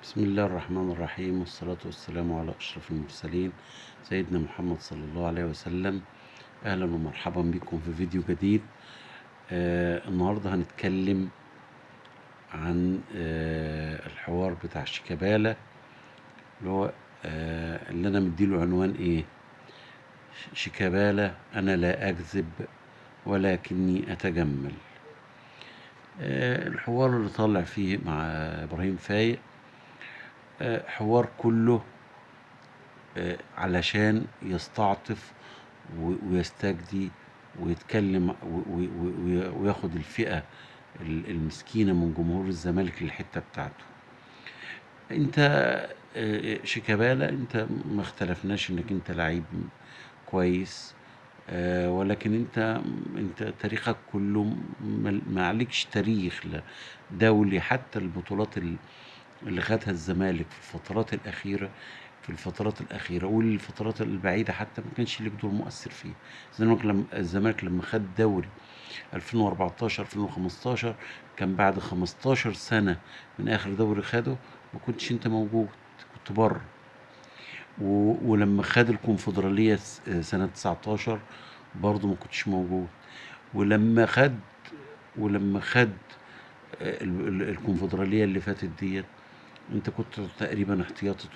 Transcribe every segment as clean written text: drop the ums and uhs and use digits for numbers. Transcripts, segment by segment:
بسم الله الرحمن الرحيم، والصلاة والسلام على أشرف المرسلين سيدنا محمد صلى الله عليه وسلم. أهلا ومرحبا بكم في فيديو جديد. النهاردة هنتكلم عن الحوار بتاع شيكابالا، اللي هو اللي أنا مديله عنوان إيه؟ شيكابالا أنا لا أكذب ولكني أتجمل. الحوار اللي طالع فيه مع إبراهيم فايق حوار كله علشان يستعطف ويستجدي ويتكلم وياخد الفئة المسكينة من جمهور الزمالك للحتة بتاعته. انت شيكابالا، انت ما اختلفناش انك انت لعيب كويس، ولكن انت تاريخك كله ما عليكش تاريخ دولي. حتى البطولات اللي خدها الزمالك في الفترات الأخيرة والفترات البعيدة حتى ما كانش ليك دور مؤثر فيها. الزمالك لما خد دوري 2014 2015 كان بعد 15 سنة من آخر دوري خده، ما كنتش انت موجود، كنت بره. ولما خد الكونفدرالية سنة 19 برضه ما كنتش موجود. ولما خد ولما خد الكونفدرالية اللي فاتت ديت، انت كنت تقريبا احتياطي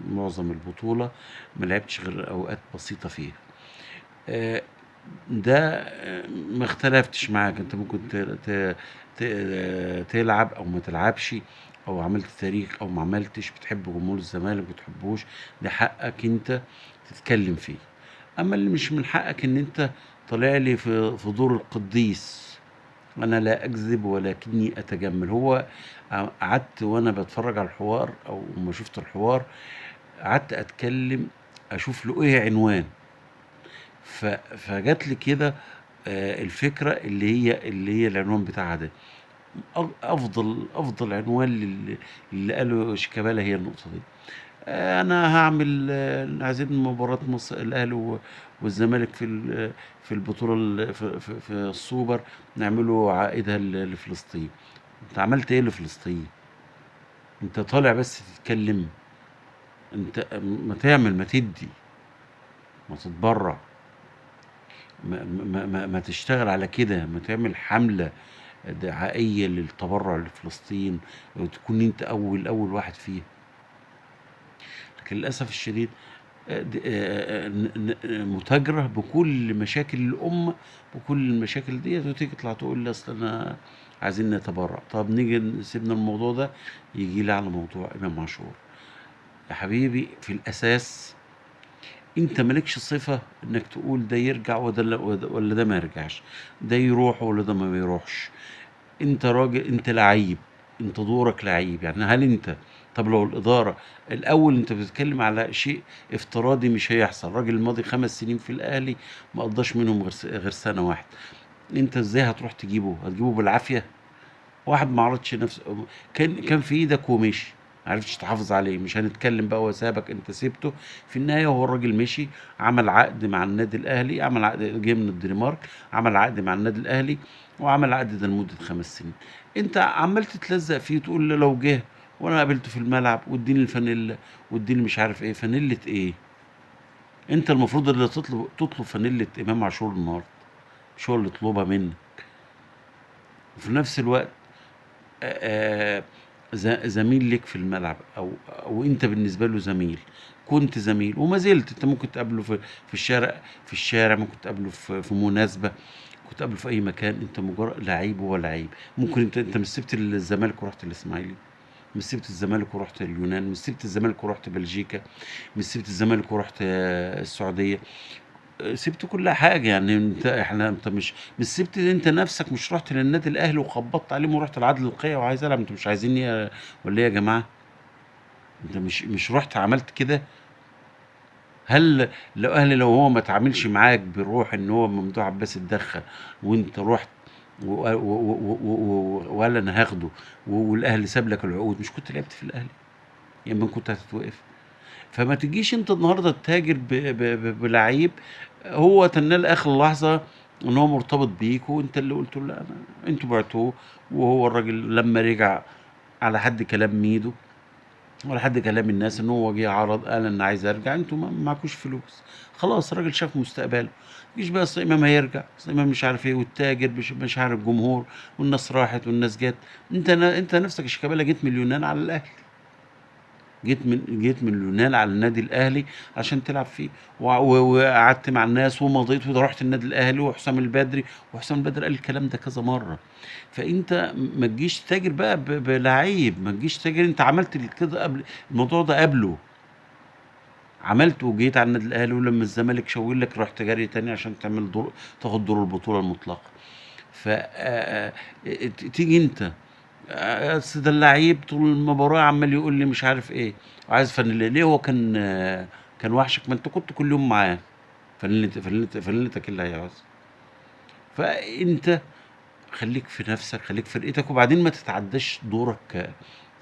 معظم البطولة، ما لعبتش غير اوقات بسيطة فيها. آه، ده ما اختلفتش معاك، انت ممكن تلعب او ما تلعبش، او عملت تاريخ او ما عملتش، بتحب جمهور الزمالك ما بتحبوش، ده حقك انت تتكلم فيه. اما اللي مش من حقك ان انت طالع لي في دور القديس، انا لا اكذب ولكني اتجمل. هو قعدت وانا بتفرج على الحوار او ما شفت الحوار، قعدت اتكلم اشوف له ايه عنوان. فجات لي كده الفكره اللي هي العنوان بتاعها ده. افضل عنوان اللي قاله شيكابالا هي النقطه دي. انا هعمل عايزين مباراه مصر الاهلي والزمالك في البطوله في السوبر، نعمله عائدها لفلسطين. انت عملت ايه لفلسطين؟ انت طالع بس تتكلم؟ انت ما تعمل، ما تدي، ما تتبرع، ما تشتغل على كده، ما تعمل حملة دعائية للتبرع لفلسطين وتكون انت اول واحد فيها. لكن للأسف الشديد متاجرة بكل مشاكل الأمة، بكل المشاكل ديت، وتيجي تطلع تقول لي أصل أنا عايزين نتبرع. طب نيجي سيبنا الموضوع ده، يجي لي على موضوع إمام عاشور. يا حبيبي، في الأساس أنت مالكش صفة إنك تقول ده يرجع ولا ده ما يرجعش، ده يروح ولا ده ما بيروحش. انت راجل، انت لعيب، انت دورك لعيب. يعني هل انت، طب لو الاداره الاول، انت بتتكلم على شيء افتراضي مش هيحصل. راجل ماضي 5 سنين في الاهلي، ما قضاش منهم غير سنه واحده. انت ازاي هتروح تجيبه؟ هتجيبه بالعافيه؟ واحد ما عرضش نفسه، كان في ايدك ومشي، ما عرفتش تحافظ عليه. مش هنتكلم بقى، هو سابك، انت سبته. في النهايه هو الراجل مشي، عمل عقد مع النادي الاهلي، عمل عقد، جه من الدنمارك، عمل عقد مع النادي الاهلي، وعمل عقد ده لمده 5 سنين. انت عمال تتلزق فيه، تقول له لو جه وانا قابلته في الملعب واديني الفانيلا واديني مش عارف ايه. فانيله ايه؟ انت المفروض اللي تطلب فانيله امام عاشور النهارده، مش هو اللي يطلبها منك. وفي نفس الوقت آه، زميل ليك في الملعب، او انت بالنسبه له زميل، كنت زميل وما زلت. انت ممكن تقابله في الشارع، ممكن تقابله في مناسبه، ممكن تقابله في اي مكان. انت مجرد لعيب، هو لعيب. ممكن انت مش سبت الزمالك ورحت الاسماعيلي، مش سبت الزمالك ورحت اليونان، مش سبت الزمالك ورحت بلجيكا، مش سبت الزمالك ورحت السعوديه. سبت كل حاجة. يعني انت مش سبت انت نفسك، مش رحت للنادي الاهلي وخبطت عليهم ورحت العدل القيع وعايز العب؟ انتوا مش عايزيني ولا ايه يا جماعة؟ انت مش رحت عملت كده؟ هل لو هو ما تعاملش معاك بروح ان هو ممدوح عباس اتدخل، وانت رحت وقال انا هاخده، والاهلي ساب لك العقود، مش كنت لعبت في الاهلي؟ يعني ما كنت هتتوقف. فما تجيش انت النهارده تتاجر بلعيب هو تنال اخر لحظه ان هو مرتبط بيك، وانت اللي قلت له لا، انتوا بعتوه. وهو الراجل لما رجع، على حد كلام ميدو، ولا حد كلام الناس ان هو جه عرض قال انا عايز ارجع، انتوا معكوش فلوس. خلاص الراجل شاف مستقبله. مفيش بقى اصل امام هيرجع، اصل امام مش عارف ايه، والتاجر مش عارف الجمهور، والناس راحت والناس جت. انت نفسك يا شيكابالا جيت من اليونان على الاهلي، جيت من اليونان على النادي الاهلي عشان تلعب فيه، وقعدت مع الناس ومضيت ورحت النادي الاهلي، وحسام البدري، وحسام البدري قال الكلام ده كذا مره. فانت ما تجيش تتاجر بقى بلعيب، ما تجيش تتاجر. انت عملت كده قبل الموضوع ده قبله، عملت وجيت على النادي الاهلي، ولما الزمالك شاور لك رحت جري تاني عشان تعمل دور، تاخد دور البطوله المطلقه. ف تيجي انت اصل ده اللعيب طول المباراه عمال يقول لي مش عارف ايه، وعايز فانيلا ليه؟ هو كان وحشك؟ ما انت كنت كل يوم معاه. فانيلتك اللي هيعوز. فانت خليك في نفسك، خليك في فرقتك، وبعدين ما تتعداش دورك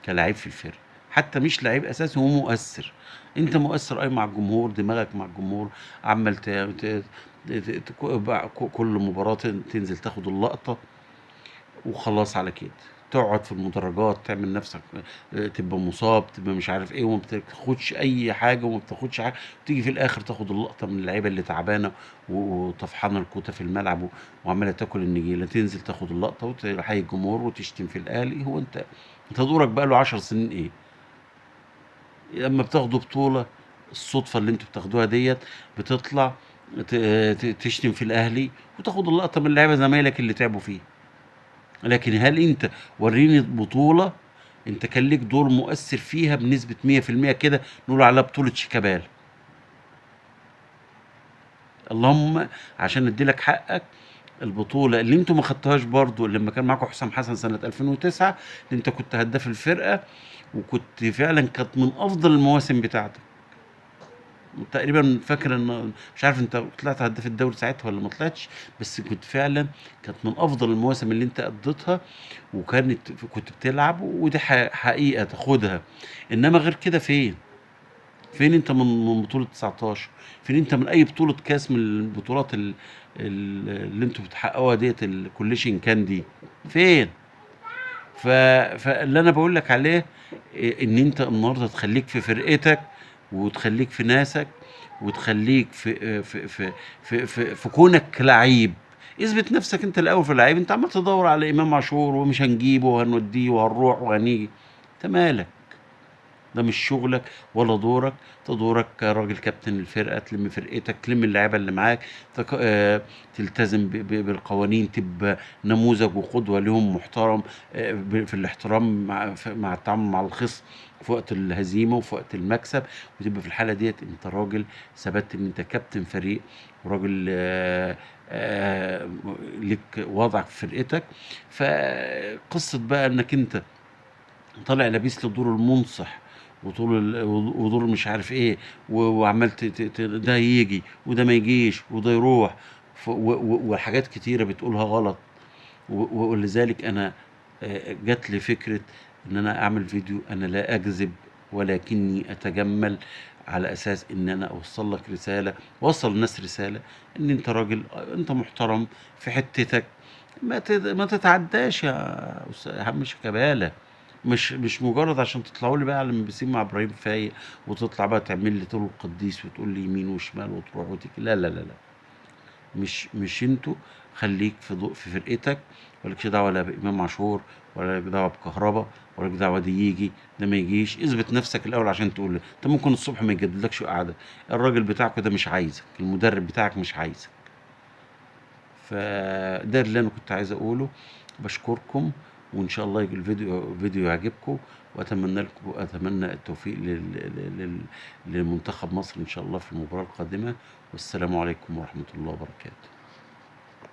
كلاعب في الفرقه. حتى مش لعيب اساسي، هو مؤثر. انت مؤثر اي مع الجمهور، دماغك مع الجمهور، عمال كل مباراه تنزل تاخد اللقطه وخلاص على كده. تقعد في المدرجات تعمل نفسك تبقى مصاب، تبقى مش عارف ايه، وما بتاخدش اي حاجه، وما بتاخدش حاجه. تيجي في الاخر تاخد اللقطه من اللعيبه اللي تعبانه وطفحانه الكوته في الملعب وعماله تاكل النجيله، تنزل تاخد اللقطه وتحيي الجمهور وتشتم في الاهلي. هو انت دورك بقى له 10 سنين ايه؟ لما بتاخدوا بطوله، الصدفه اللي انتوا بتاخدوها ديت، بتطلع تشتم في الاهلي وتاخد اللقطه من اللعيبه زمايلك اللي تعبوا فيه. لكن هل انت وريني بطولة انت كان ليك دور مؤثر فيها بنسبة 100% كده نقول عليها بطولة شيكابالا؟ اللهم عشان ادي لك حقك، البطولة اللي انتوا ما خدتوهاش برضو لما كان معاكم حسام حسن سنة 2009، اللي انت كنت هداف الفرقة، وكنت فعلا كانت من افضل المواسم بتاعتك. تقريبا فاكر ان مش عارف انت طلعت هداف الدوري ساعتها ولا ما طلعتش، بس كنت فعلا كانت من افضل المواسم اللي انت قضيتها، كنت بتلعب، ودي حقيقة تاخدها. انما غير كده فين انت من بطولة 19؟ فين انت من اي بطولة كاس من البطولات اللي انتوا بتحققوها ديت الكوليشن كان دي؟ فين؟ ف... فاللي انا بقول لك عليه ان انت النهارده تخليك في فرقتك، وتخليك في ناسك، وتخليك في كونك لعيب. اثبت نفسك انت الاول في اللعيب. انت عمال تدور على امام عاشور ومش هنجيبه وهنوديه وهنروح وهنيجي. انت مالك؟ ده مش شغلك ولا دورك. ده دورك كراجل كابتن الفرقه، تلم فرقتك، تلم اللعيبه اللي معاك، تلتزم بالقوانين، تبقى نموذج وقدوه لهم محترم، في الاحترام مع التعامل مع الخصم في وقت الهزيمه وفي وقت المكسب. وتبقى في الحاله ديت انت راجل ثبت ان انت كابتن فريق، وراجل ليك وضعك في فرقتك. فقصه بقى انك انت طالع لابس له دور المنصح، ودور مش عارف ايه، وعمال ده يجي وده ما يجيش وده يروح، وحاجات كتيرة بتقولها غلط. ولذلك انا جات لي فكرة ان انا اعمل فيديو. انا لا اكذب ولكني اتجمل، على اساس ان انا اوصل لك رسالة، اوصل للناس رسالة ان انت راجل، انت محترم في حتتك، ما تتعداش يا عم شيكابالا. مش مجرد عشان تطلعوا لي بقى على ام بي سي مع ابراهيم فايق، وتطلع بقى تعمل لي طول القديس وتقول لي يمين وشمال وتروح وتيجي. لا لا لا لا، مش انتوا. خليك في ضوء في فرقتك، مالكش دعوه لا بامام عاشور، ولا لك دعوه بكهربا، ولا لك دعوه دي يجي ده ما يجيش. اثبت نفسك الاول عشان تقول لي. انت ممكن الصبح ما يجدلكش قعده، الراجل بتاعك ده مش عايزك، المدرب بتاعك مش عايزك. فده اللي انا كنت عايز اقوله. بشكركم، وان شاء الله يجي الفيديو يعجبكم، اتمنى التوفيق لمنتخب مصر ان شاء الله في المباراة القادمة. والسلام عليكم ورحمة الله وبركاته.